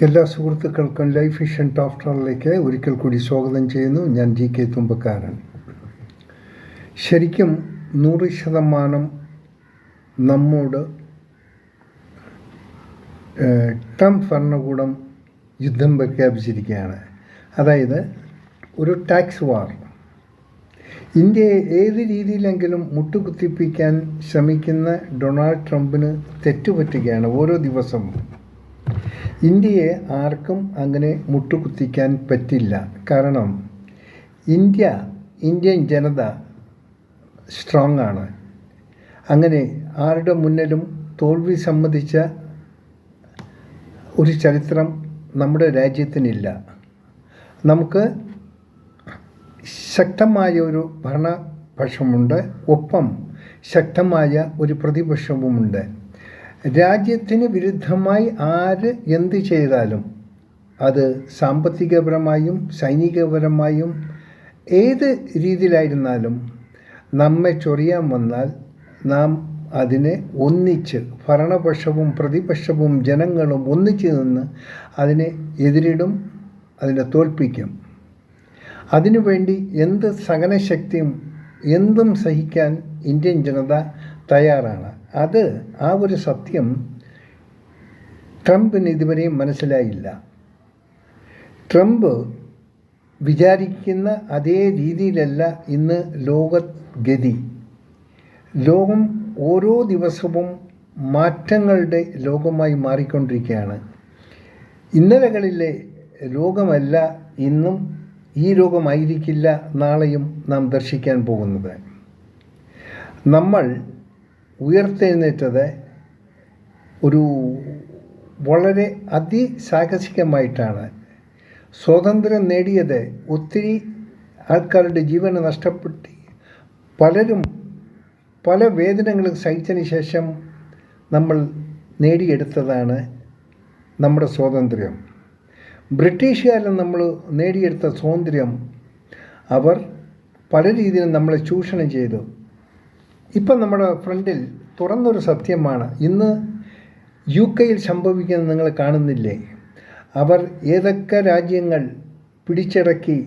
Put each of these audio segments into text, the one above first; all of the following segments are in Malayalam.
എല്ലാ സുഹൃത്തുക്കൾക്കും ലൈഫ് വിഷൻ ടോക്ടറിലേക്ക് ഒരിക്കൽ കൂടി സ്വാഗതം ചെയ്യുന്നു. ഞാൻ GK തുമ്പക്കാരൻ. ശരിക്കും 100% നമ്മോട് ട്രംപ് ഭരണകൂടം യുദ്ധം പ്രഖ്യാപിച്ചിരിക്കുകയാണ്. അതായത് ഒരു ടാക്സ് വാർ. ഇന്ത്യയെ ഏത് രീതിയിലെങ്കിലും മുട്ടുകുത്തിപ്പിക്കാൻ ശ്രമിക്കുന്ന ഡൊണാൾഡ് ട്രംപിന് തെറ്റുപറ്റുകയാണ് ഓരോ ദിവസവും. ഇന്ത്യയെ ആർക്കും അങ്ങനെ മുട്ടുകുത്തിക്കാൻ പറ്റില്ല. കാരണം ഇന്ത്യൻ ജനത സ്ട്രോങ് ആണ്. അങ്ങനെ ആരുടെ മുന്നിലും തോൽവി സമ്മതിച്ച ഒരു ചരിത്രം നമ്മുടെ രാജ്യത്തിനില്ല. നമുക്ക് ശക്തമായ ഒരു ഭരണപക്ഷമുണ്ട്, ഒപ്പം ശക്തമായ ഒരു പ്രതിപക്ഷവുമുണ്ട്. രാജ്യത്തിന് വിരുദ്ധമായി ആര് എന്ത് ചെയ്താലും, അത് സാമ്പത്തികപരമായും സൈനികപരമായും ഏത് രീതിയിലായിരുന്നാലും നമ്മെ ചൊറിയാൻ വന്നാൽ നാം അതിനെ ഒന്നിച്ച്, ഭരണപക്ഷവും പ്രതിപക്ഷവും ജനങ്ങളും ഒന്നിച്ച് നിന്ന് അതിനെ എതിരിടും, അതിനെ തോൽപ്പിക്കും. അതിനുവേണ്ടി എന്ത് സഹനശക്തിയും എന്തും സഹിക്കാൻ ഇന്ത്യൻ ജനത തയ്യാറാണ്. ആ ഒരു സത്യം ട്രംപിന് ഇതുവരെയും മനസ്സിലായില്ല. ട്രംപ് വിചാരിക്കുന്ന അതേ രീതിയിലല്ല ഇന്ന് ലോകഗതി. ലോകം ഓരോ ദിവസവും മാറ്റങ്ങളുടെ ലോകമായി മാറിക്കൊണ്ടിരിക്കുകയാണ്. ഇന്നലകളിലെ ലോകമല്ല ഇന്നും ഈ ലോകമായിരിക്കില്ല നാളെയും നാം ദർശിക്കാൻ പോകുന്നത്. നമ്മൾ ഉയർത്തെഴുന്നേറ്റത് ഒരു വളരെ അതിസാഹസികമായിട്ടാണ്. സ്വാതന്ത്ര്യം നേടിയത് ഒത്തിരി ആൾക്കാരുടെ ജീവന് നഷ്ടപ്പെട്ട് പലരും പല വേദനകളും സഹിച്ചതിന് ശേഷം നമ്മൾ നേടിയെടുത്തതാണ് നമ്മുടെ സ്വാതന്ത്ര്യം. ബ്രിട്ടീഷുകാരിൽ നമ്മൾ നേടിയെടുത്ത സ്വാതന്ത്ര്യം അവർ പല രീതിയിലും നമ്മളെ ചൂഷണം ചെയ്തു. ഇപ്പം നമ്മുടെ ഫ്രണ്ടിൽ തുറന്നൊരു സത്യമാണ്. ഇന്ന് UK സംഭവിക്കുന്നത് നിങ്ങൾ കാണുന്നില്ലേ? അവർ ഏതൊക്കെ രാജ്യങ്ങൾ പിടിച്ചടക്കി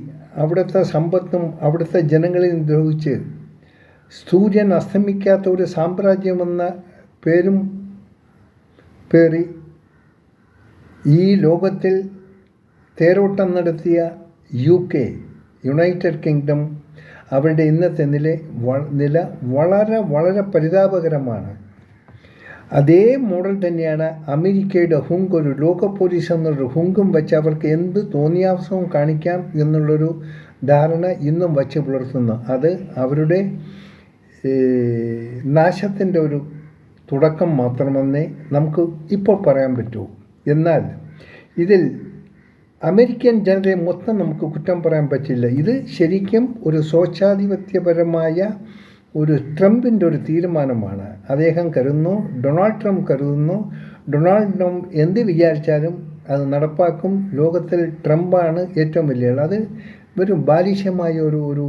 അവിടുത്തെ സമ്പത്തും അവിടുത്തെ ജനങ്ങളെയും ദ്രോഹിച്ച് സൂര്യൻ അസ്തമിക്കാത്ത ഒരു സാമ്രാജ്യമെന്ന പേരും പേറി ഈ ലോകത്തിൽ തേരോട്ടം നടത്തിയ UK, യുണൈറ്റഡ് കിങ്ഡം, അവരുടെ ഇന്നത്തെ നില വളരെ വളരെ പരിതാപകരമാണ്. അതേ മോഡൽ തന്നെയാണ് അമേരിക്കയുടെ ഹുങ്ക്. ഒരു ലോക പോലീസ് എന്നുള്ളൊരു ഹുങ്കും വെച്ച് അവർക്ക് എന്ത് തോന്നിയാവസവും കാണിക്കാം എന്നുള്ളൊരു ധാരണ ഇന്നും വച്ച് പുലർത്തുന്നു. അത് അവരുടെ നാശത്തിൻ്റെ ഒരു തുടക്കം മാത്രമെന്നേ നമുക്ക് ഇപ്പോൾ പറയാൻ പറ്റൂ. എന്നാൽ ഇതിൽ അമേരിക്കൻ ജനതയെ മൊത്തം നമുക്ക് കുറ്റം പറയാൻ പറ്റില്ല. ഇത് ശരിക്കും ഒരു സ്വേച്ഛാധിപത്യപരമായ ഒരു ട്രംപിൻ്റെ ഒരു തീരുമാനമാണ്. അദ്ദേഹം കരുതുന്നു, ഡൊണാൾഡ് ട്രംപ് കരുതുന്നു, ഡൊണാൾഡ് ട്രംപ് എന്ത് വിചാരിച്ചാലും അത് നടപ്പാക്കും. ലോകത്തിൽ ട്രംപാണ് ഏറ്റവും വലിയ ആൾ. അത് ഒരു ബാലിശമായ ഒരു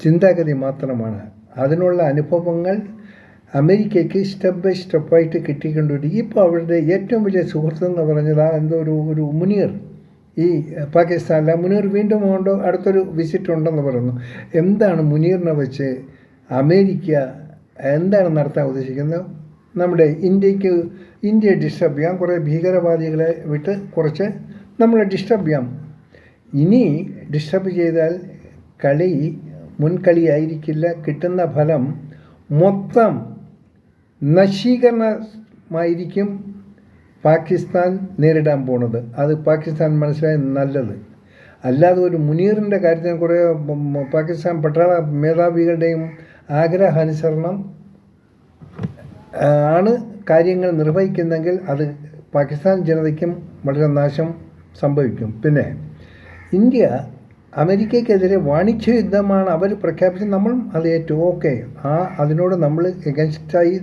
ചിന്താഗതി മാത്രമാണ്. അതിനുള്ള അനുഭവങ്ങൾ അമേരിക്കയ്ക്ക് സ്റ്റെപ്പ് ബൈ സ്റ്റെപ്പായിട്ട് കിട്ടിക്കൊണ്ടിരിക്കും. ഇപ്പോൾ അവരുടെ ഏറ്റവും വലിയ സുഹൃത്തെന്ന് പറഞ്ഞത് എന്തോ ഒരു മുനീർ, ഈ പാകിസ്ഥാനിലെ മുനീർ വീണ്ടും കൊണ്ട് അടുത്തൊരു വിസിറ്റ് ഉണ്ടെന്ന് പറയുന്നു. എന്താണ് മുനീറിനെ വെച്ച് അമേരിക്ക എന്താണ് നടത്താൻ ഉദ്ദേശിക്കുന്നത്? നമ്മുടെ ഇന്ത്യയെ ഡിസ്റ്റർബ് ചെയ്യാം, കുറേ ഭീകരവാദികളെ വിട്ട് കുറച്ച് നമ്മളെ ഡിസ്റ്റർബ് ചെയ്യാം. ഇനി ഡിസ്റ്റർബ് ചെയ്താൽ മുൻകളിയായിരിക്കില്ല. കിട്ടുന്ന ഫലം മൊത്തം നശീകരണമായിരിക്കും പാകിസ്ഥാൻ നേരിടാൻ പോണത്. അത് പാകിസ്ഥാൻ മനസ്സിലായ നല്ലത്. അല്ലാതെ ഒരു മുനീറിൻ്റെ കാര്യത്തിന് കുറേ പാകിസ്ഥാൻ പട്ടാള മേധാവികളുടെയും ആഗ്രഹാനുസരണം ആണ് കാര്യങ്ങൾ നിർവഹിക്കുന്നെങ്കിൽ അത് പാകിസ്ഥാൻ ജനതയ്ക്കും വളരെ നാശം സംഭവിക്കും. പിന്നെ ഇന്ത്യ അമേരിക്കയ്ക്കെതിരെ വാണിജ്യ യുദ്ധമാണ് അവർ പ്രഖ്യാപിച്ചത്. നമ്മളും അത് ഏറ്റു. ഓക്കെ, അതിനോട് നമ്മൾ എഗൻസ്റ്റായി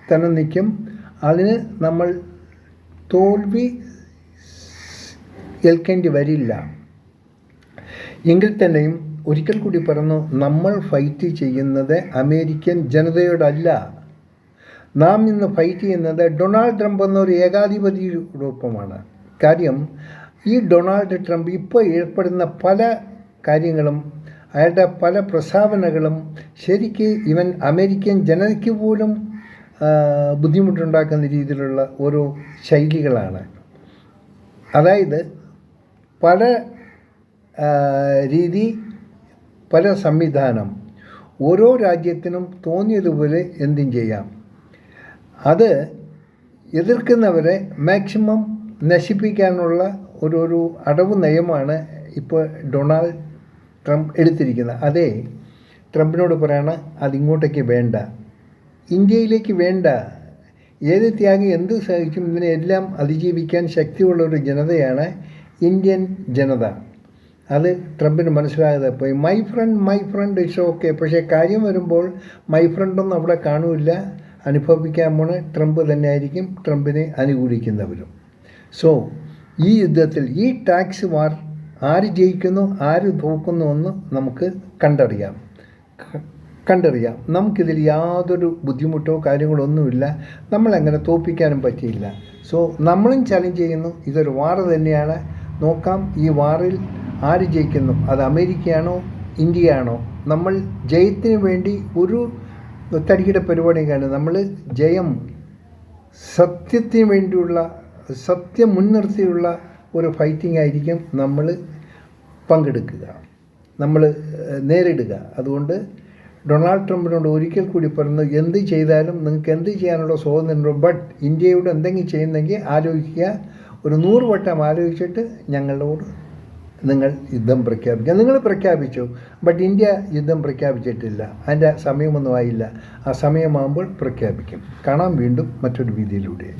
തന്നെ നിൽക്കും. അതിന് നമ്മൾ തോൽവി ഏൽക്കേണ്ടി വരില്ല. എങ്കിൽ തന്നെയും ഒരിക്കൽ കൂടി പറഞ്ഞു, നമ്മൾ ഫൈറ്റ് ചെയ്യുന്നത് അമേരിക്കൻ ജനതയോടല്ല. നാം ഇന്ന് ഫൈറ്റ് ചെയ്യുന്നത് ഡൊണാൾഡ് ട്രംപ് എന്നൊരു ഏകാധിപതിയോടൊപ്പമാണ്. കാര്യം ഈ ഡൊണാൾഡ് ട്രംപ് ഇപ്പോൾ ഏർപ്പെടുന്ന പല കാര്യങ്ങളും അയാളുടെ പല പ്രസ്താവനകളും ശരിക്ക് ഇവൻ അമേരിക്കൻ ജനതയ്ക്ക് പോലും ബുദ്ധിമുട്ടുണ്ടാക്കുന്ന രീതിയിലുള്ള ഓരോ ശൈലികളാണ്. അതായത് പല രീതി, പല സംവിധാനം, ഓരോ രാജ്യത്തിനും തോന്നിയതുപോലെ എന്തും ചെയ്യാം. അത് എതിർക്കുന്നവരെ മാക്സിമം നശിപ്പിക്കാനുള്ള ഒരു അടവ് നയമാണ് ഇപ്പോൾ ഡൊണാൾഡ് ട്രംപ് എടുത്തിരിക്കുന്നത്. അതേ ട്രംപിനോട് പറയണം അതിങ്ങോട്ടേക്ക് വേണ്ട, ഇന്ത്യയിലേക്ക് വേണ്ട. ഏത് ത്യാഗം എന്ത് സഹിക്കും ഇതിനെല്ലാം അതിജീവിക്കാൻ ശക്തിയുള്ള ഒരു ജനതയാണ് ഇന്ത്യൻ ജനത. അത് ട്രംപിന് മനസ്സിലാകാതെ പോയി. My friend it's okay. പക്ഷേ കാര്യം വരുമ്പോൾ മൈ ഫ്രണ്ടൊന്നും അവിടെ കാണില്ല. അനുഭവിക്കാൻ പോണ ട്രംപ് തന്നെ ആയിരിക്കും, ട്രംപിനെ അനുകൂലിക്കുന്നവരും. സോ ഈ യുദ്ധത്തിൽ, ഈ ടാക്സ് വാർ ആര് ജയിക്കുന്നു ആര് തോക്കുന്നു എന്ന് നമുക്ക് കണ്ടറിയാം. നമുക്കിതിൽ യാതൊരു ബുദ്ധിമുട്ടോ കാര്യങ്ങളോ ഒന്നുമില്ല. നമ്മളങ്ങനെ തോൽപ്പിക്കാനും പറ്റിയില്ല. സോ നമ്മളും ചലഞ്ച് ചെയ്യുന്നു, ഇതൊരു വാർ തന്നെയാണ്. നോക്കാം ഈ വാറിൽ ആര് ജയിക്കുന്നു. അത് അമേരിക്കയാണോ ഇന്ത്യയാണോ? നമ്മൾ ജയത്തിന് വേണ്ടി ഒരു തടിയുടെ പരിപാടിയും കാണും. നമ്മൾ ജയം സത്യത്തിന് വേണ്ടിയുള്ള, സത്യം മുൻനിർത്തിയുള്ള ഒരു ഫൈറ്റിംഗ് ആയിരിക്കും നമ്മൾ പങ്കെടുക്കുക, നമ്മൾ നേരിടുക. അതുകൊണ്ട് ഡൊണാൾഡ് ട്രംപിനോട് ഒരിക്കൽ കൂടി പറഞ്ഞു, എന്ത് ചെയ്താലും നിങ്ങൾക്ക് എന്ത് ചെയ്യാനുള്ള സ്വാതന്ത്ര്യമുണ്ടോ, ബട്ട് ഇന്ത്യയോട് എന്തെങ്കിലും ചെയ്യുന്നെങ്കിൽ ആലോചിക്കുക. ഒരു 100 വട്ടം ആലോചിച്ചിട്ട് ഞങ്ങളോട് നിങ്ങൾ യുദ്ധം പ്രഖ്യാപിക്കുക. നിങ്ങൾ പ്രഖ്യാപിച്ചു, ബട്ട് ഇന്ത്യ യുദ്ധം പ്രഖ്യാപിച്ചിട്ടില്ല. അതിൻ്റെ സമയമൊന്നും ആയില്ല. ആ സമയമാകുമ്പോൾ പ്രഖ്യാപിക്കും. കാണാം വീണ്ടും മറ്റൊരു വീഡിയോയിലൂടെ.